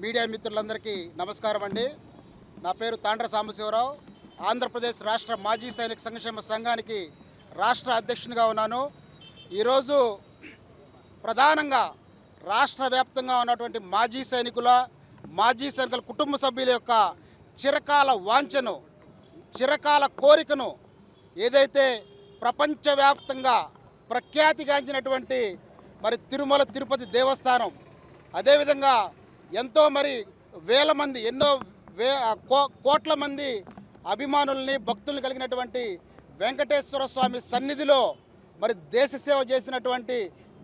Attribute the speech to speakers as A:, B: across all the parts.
A: Media మిత్రులందరికీ నమస్కారం అండి. నా పేరు తాండ్ర సాంబశివరావు. ఆంధ్రప్రదేశ్ రాష్ట్ర మాజీ సైనిక సంక్షేమ సంఘానికి రాష్ట్ర అధ్యక్షునిగా ఉన్నాను. ఈరోజు ప్రధానంగా రాష్ట్ర వ్యాప్తంగా ఉన్నటువంటి మాజీ సైనికుల కుటుంబ సభ్యుల యొక్క చిరకాల వాంఛను, చిరకాల కోరికను ఏదైతే ప్రపంచవ్యాప్తంగా ప్రఖ్యాతిగాంచినటువంటి తిరుమల తిరుపతి దేవస్థానం, అదేవిధంగా ఎంతో వేల మంది, కోట్ల మంది అభిమానుల్ని, భక్తుల్ని కలిగినటువంటి వెంకటేశ్వర స్వామి సన్నిధిలో దేశ సేవ చేసినటువంటి,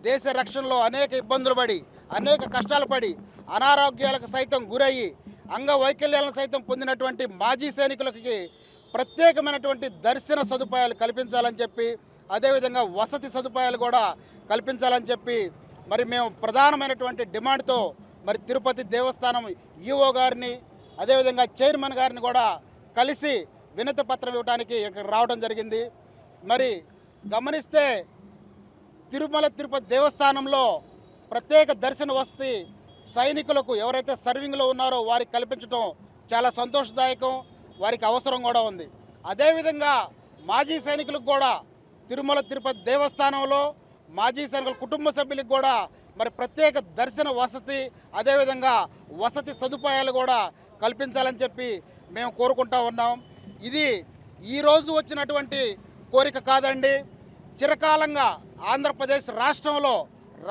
A: దేశ రక్షణలో అనేక ఇబ్బందులు పడి, అనేక కష్టాలు పడి, అనారోగ్యాలకు సైతం గురయ్యి, అంగవైకల్యాలను సైతం పొందినటువంటి మాజీ సైనికులకి ప్రత్యేకమైనటువంటి దర్శన సదుపాయాలు కల్పించాలని చెప్పి, అదేవిధంగా వసతి సదుపాయాలు కూడా కల్పించాలని చెప్పి మేము ప్రధానమైనటువంటి డిమాండ్తో తిరుపతి దేవస్థానం ఈఓ గారిని, అదేవిధంగా చైర్మన్ గారిని కూడా కలిసి వినతి పత్రం ఇవ్వడానికి ఇక్కడ రావడం జరిగింది. గమనిస్తే తిరుమల తిరుపతి దేవస్థానంలో ప్రత్యేక దర్శన వసతి సైనికులకు, ఎవరైతే సర్వింగ్లో ఉన్నారో వారికి కల్పించడం చాలా సంతోషదాయకం, వారికి అవసరం కూడా ఉంది. అదేవిధంగా మాజీ సైనికులకు కూడా తిరుమల తిరుపతి దేవస్థానంలో మాజీ సైనికుల కుటుంబ సభ్యులకు కూడా ప్రత్యేక దర్శన వసతి, అదేవిధంగా వసతి సదుపాయాలు కూడా కల్పించాలని చెప్పి మేము కోరుకుంటా ఉన్నాం. ఇది ఈరోజు వచ్చినటువంటి కోరిక కాదండి. చిరకాలంగా ఆంధ్రప్రదేశ్ రాష్ట్రంలో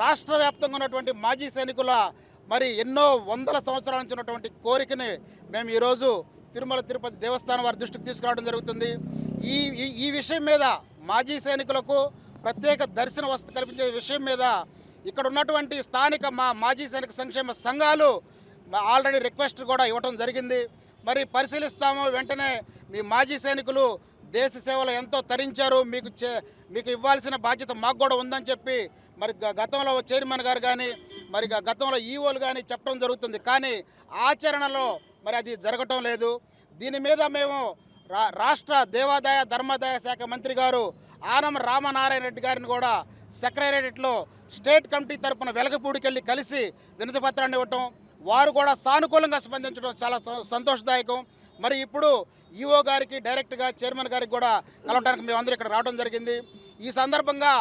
A: రాష్ట్ర వ్యాప్తంగా ఉన్నటువంటి మాజీ సైనికుల ఎన్నో వందల సంవత్సరాల నుంచి ఉన్నటువంటి కోరికని మేము ఈరోజు తిరుమల తిరుపతి దేవస్థానం వారి దృష్టికి తీసుకురావడం జరుగుతుంది. ఈ విషయం మీద, మాజీ సైనికులకు ప్రత్యేక దర్శన వసతి కల్పించే విషయం మీద ఇక్కడ ఉన్నటువంటి స్థానిక మాజీ సైనిక సంక్షేమ సంఘాలు ఆల్రెడీ రిక్వెస్ట్ కూడా ఇవ్వడం జరిగింది. పరిశీలిస్తాము, వెంటనే మీ మాజీ సైనికులు దేశ సేవలో ఎంతో తరించారు, మీకు ఇవ్వాల్సిన బాధ్యత మాకు కూడా ఉందని చెప్పి గతంలో చైర్మన్ గారు కానీ గతంలో ఈఓలు కానీ చెప్పడం జరుగుతుంది. కానీ ఆచరణలో అది జరగటం లేదు. దీని మీద మేము రాష్ట్ర దేవాదాయ ధర్మాదాయ శాఖ మంత్రి గారు ఆనం రామనారాయణ రెడ్డి గారిని కూడా సెక్రటేరియట్లో స్టేట్ కమిటీ తరపున వెలగపూడికెళ్ళి కలిసి వినతి పత్రాన్ని ఇవ్వటం, వారు కూడా సానుకూలంగా స్పందించడం చాలా సంతోషదాయకం. ఇప్పుడు ఈఓ గారికి డైరెక్ట్గా చైర్మన్ గారికి కూడా కలవడానికి మేమందరూ ఇక్కడ రావడం జరిగింది. ఈ సందర్భంగా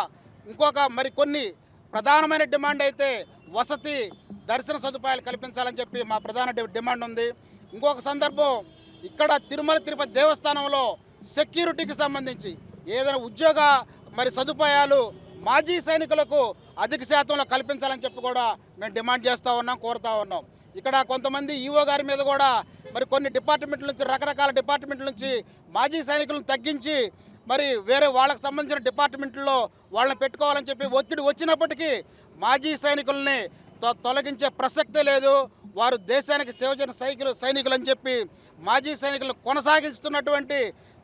A: ఇంకొక కొన్ని ప్రధానమైన డిమాండ్ అయితే వసతి, దర్శన సదుపాయాలు కల్పించాలని చెప్పి మా ప్రధాన డిమాండ్ ఉంది. ఇంకొక సందర్భం, ఇక్కడ తిరుమల తిరుపతి దేవస్థానంలో సెక్యూరిటీకి సంబంధించి ఏదైనా ఉద్యోగ సదుపాయాలు మాజీ సైనికులకు అధిక శాతంలో కల్పించాలని చెప్పి కూడా మేము డిమాండ్ చేస్తూ ఉన్నాం, కోరుతూ ఉన్నాం. ఇక్కడ కొంతమంది ఈఓ గారి మీద కూడా కొన్ని డిపార్ట్మెంట్ల నుంచి, రకరకాల డిపార్ట్మెంట్ల నుంచి మాజీ సైనికులను తగ్గించి వేరే వాళ్ళకి సంబంధించిన డిపార్ట్మెంట్లో వాళ్ళని పెట్టుకోవాలని చెప్పి ఒత్తిడి వచ్చినప్పటికీ మాజీ సైనికుల్ని తొలగించే ప్రసక్తే లేదు. వారు దేశానికి సేవ చేసిన సైనికులు అని చెప్పి మాజీ సైనికులను కొనసాగిస్తున్నటువంటి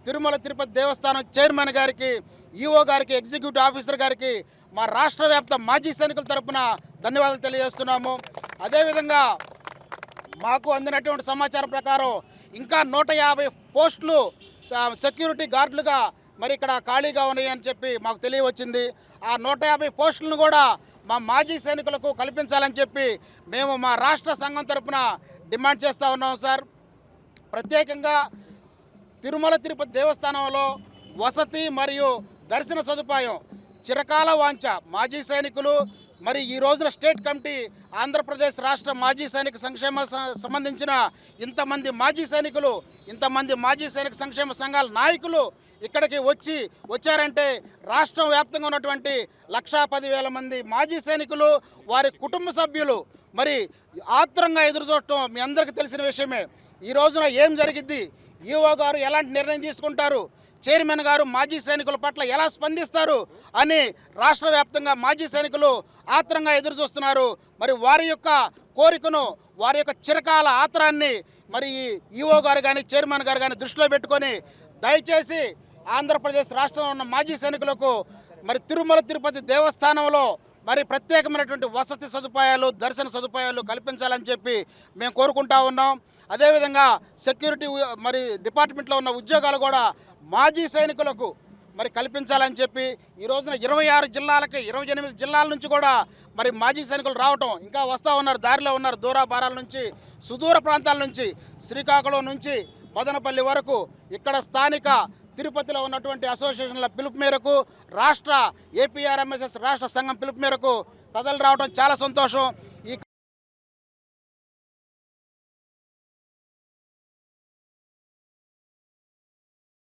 A: తిరుమల తిరుపతి దేవస్థానం చైర్మన్ గారికి, ఈఓ గారికి, ఎగ్జిక్యూటివ్ ఆఫీసర్ గారికి మా రాష్ట్ర వ్యాప్త మాజీ సైనికుల తరపున ధన్యవాదాలు తెలియజేస్తున్నాము. అదేవిధంగా మాకు అందినటువంటి సమాచారం ప్రకారం ఇంకా 150 పోస్టులు సెక్యూరిటీ గార్డులుగా ఇక్కడ ఖాళీగా ఉన్నాయని చెప్పి మాకు తెలియవచ్చింది. ఆ 150 పోస్టులను కూడా మా మాజీ సైనికులకు కల్పించాలని చెప్పి మేము మా రాష్ట్ర సంఘం తరపున డిమాండ్ చేస్తూ ఉన్నాం సార్. ప్రత్యేకంగా తిరుమల తిరుపతి దేవస్థానంలో వసతి మరియు దర్శన సదుపాయం చిరకాల వాంఛ. మాజీ సైనికులు ఈ రోజున స్టేట్ కమిటీ, ఆంధ్రప్రదేశ్ రాష్ట్ర మాజీ సైనిక సంక్షేమ సంబంధించిన ఇంతమంది మాజీ సైనికులు, ఇంతమంది మాజీ సైనిక సంక్షేమ సంఘాల నాయకులు ఇక్కడికి వచ్చారంటే రాష్ట్రం వ్యాప్తంగా ఉన్నటువంటి 1,10,000 మంది మాజీ సైనికులు, వారి కుటుంబ సభ్యులు ఆత్రంగా ఎదురుచూడటం మీ అందరికీ తెలిసిన విషయమే. ఈ రోజున ఏం జరిగిద్ది, ఈఓ గారు ఎలాంటి నిర్ణయం తీసుకుంటారు, చైర్మన్ గారు మాజీ సైనికుల పట్ల ఎలా స్పందిస్తారు అని రాష్ట్ర వ్యాప్తంగా మాజీ సైనికులు ఆత్రంగా ఎదురు చూస్తున్నారు. వారి యొక్క కోరికను, వారి యొక్క చిరకాల ఆత్రాన్ని ఈఓ గారు కానీ చైర్మన్ గారు కానీ దృష్టిలో పెట్టుకొని దయచేసి ఆంధ్రప్రదేశ్ రాష్ట్రంలో ఉన్న మాజీ సైనికులకు తిరుమల తిరుపతి దేవస్థానంలో ప్రత్యేకమైనటువంటి వసతి సదుపాయాలు, దర్శన సదుపాయాలు కల్పించాలని చెప్పి మేము కోరుకుంటా ఉన్నాం. అదేవిధంగా సెక్యూరిటీ డిపార్ట్మెంట్లో ఉన్న ఉద్యోగాలు కూడా మాజీ సైనికులకు మరి కల్పించాలని చెప్పి ఈ రోజున 26 జిల్లాలకి 28 జిల్లాల నుంచి కూడా మరి మాజీ సైనికులు రావటం, ఇంకా వస్తూ ఉన్నారు, దారిలో ఉన్నారు, దూరాభారాల నుంచి, సుదూర ప్రాంతాల నుంచి, శ్రీకాకుళం నుంచి మదనపల్లి వరకు, ఇక్కడ స్థానిక తిరుపతిలో ఉన్నటువంటి అసోసియేషన్ల పిలుపు మేరకు, రాష్ట్ర ఏపీఆర్ఎంఎస్ఎస్ రాష్ట్ర సంఘం పిలుపు మేరకు కథలు రావడం చాలా సంతోషం.